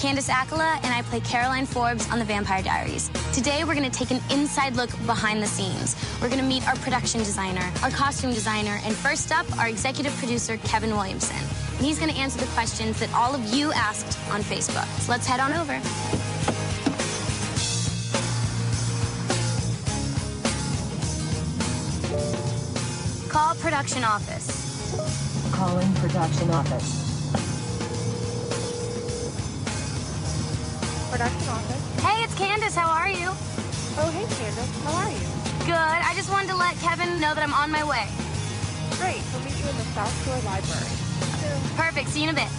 Candace Accolą, and I play Caroline Forbes on The Vampire Diaries. Today, we're going to take an inside look behind the scenes. We're going to meet our production designer, our costume designer, and first up, our executive producer, Kevin Williamson. And he's going to answer the questions that all of you asked on Facebook. So let's head on over. Call production office. Calling production office. Production office. Hey, it's Candace. How are you? Oh, hey, Candace. How are you? Good. I just wanted to let Kevin know that I'm on my way. Great. We'll meet you in the South Shore Library. Perfect. See you in a bit.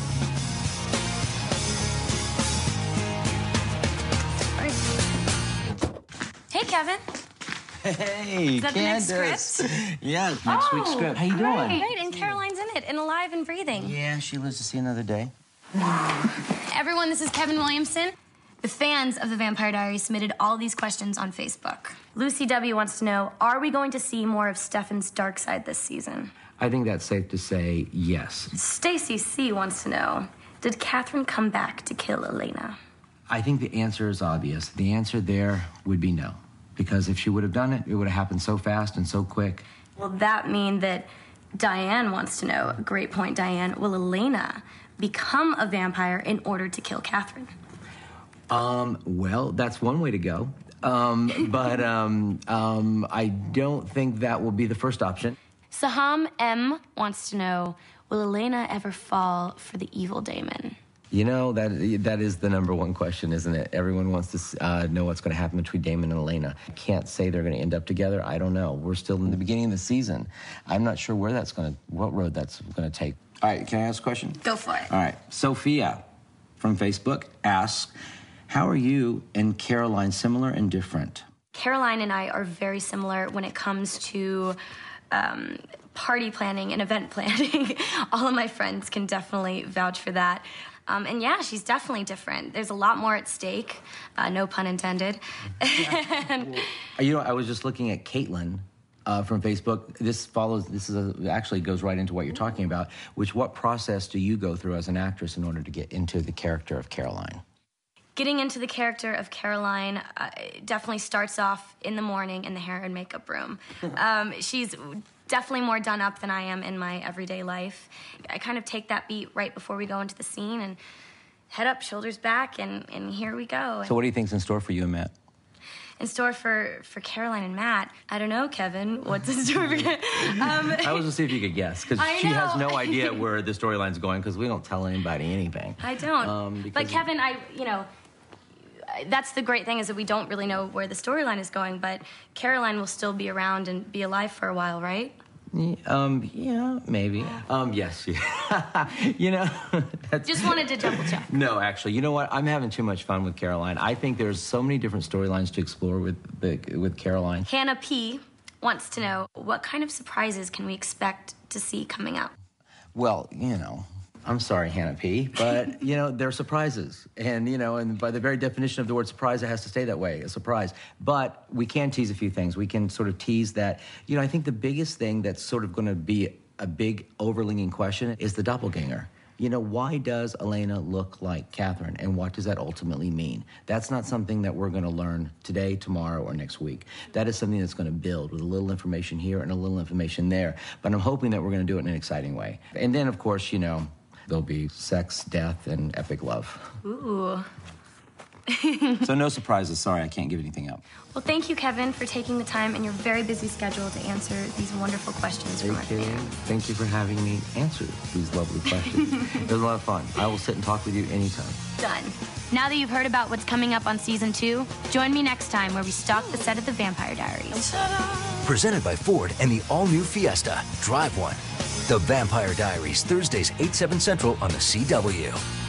Hey, Kevin. Hey, Is that Candace. the next script? Yeah, next week's script. How you doing? Great, and Caroline's in it, and alive and breathing. Yeah, she lives to see another day. Everyone, this is Kevin Williamson. The fans of The Vampire Diaries submitted all these questions on Facebook. Lucy W. wants to know, are we going to see more of Stefan's dark side this season? I think that's safe to say yes. Stacy C. wants to know, did Catherine come back to kill Elena? I think the answer is obvious. The answer there would be no. Because if she would have done it, it would have happened so fast and so quick. Will that mean that Diane wants to know, great point, Diane, will Elena become a vampire in order to kill Catherine? Well, that's one way to go. But I don't think that will be the first option. Saham M. wants to know, will Elena ever fall for the evil daemon? You know, that is the number one question, isn't it? Everyone wants to know what's going to happen between Damon and Elena. I can't say they're going to end up together. I don't know. We're still in the beginning of the season. I'm not sure what road that's going to take. All right, can I ask a question? Go for it. All right, Sophia from Facebook asks, how are you and Caroline similar and different? Caroline and I are very similar when it comes to party planning and event planning. All of my friends can definitely vouch for that. And yeah, she's definitely different. There's a lot more at stake, no pun intended. And, you know, I was just looking at Caitlin from Facebook. Actually goes right into what you're talking about, what process do you go through as an actress in order to get into the character of Caroline? Getting into the character of Caroline definitely starts off in the morning in the hair and makeup room. She's definitely more done up than I am in my everyday life. I kind of take that beat right before we go into the scene and head up, shoulders back, and here we go. So what do you think's in store for you and Matt? In store for Caroline and Matt? I don't know, Kevin. What's in store for I was to see if you could guess, because she has no idea where the storyline's going, because we don't tell anybody anything. I don't. But Kevin, that's the great thing, is that we don't really know where the storyline is going, but Caroline will still be around and be alive for a while, right? Yeah, maybe. Yes. You know, just wanted to double check. No, actually, you know what? I'm having too much fun with Caroline. I think there's so many different storylines to explore with Caroline. Hannah P. wants to know, what kind of surprises can we expect to see coming up? Well, you know, I'm sorry, Hannah P., but, you know, they're surprises. And, you know, and by the very definition of the word surprise, it has to stay that way, a surprise. But we can tease a few things. We can sort of tease that. You know, I think the biggest thing that's sort of going to be a big overlinging question is the doppelganger. You know, why does Elena look like Catherine, and what does that ultimately mean? That's not something that we're going to learn today, tomorrow, or next week. That is something that's going to build with a little information here and a little information there. But I'm hoping that we're going to do it in an exciting way. And then, of course, you know, there'll be sex, death, and epic love. Ooh. So no surprises. Sorry, I can't give anything up. Well, thank you, Kevin, for taking the time in your very busy schedule to answer these wonderful questions from our fans. Thank you for having me answer these lovely questions. It was a lot of fun. I will sit and talk with you anytime. Done. Now that you've heard about what's coming up on Season 2, join me next time where we stalk the set of The Vampire Diaries. Presented by Ford and the all-new Fiesta. Drive one. The Vampire Diaries, Thursdays, 8, 7 Central on the CW.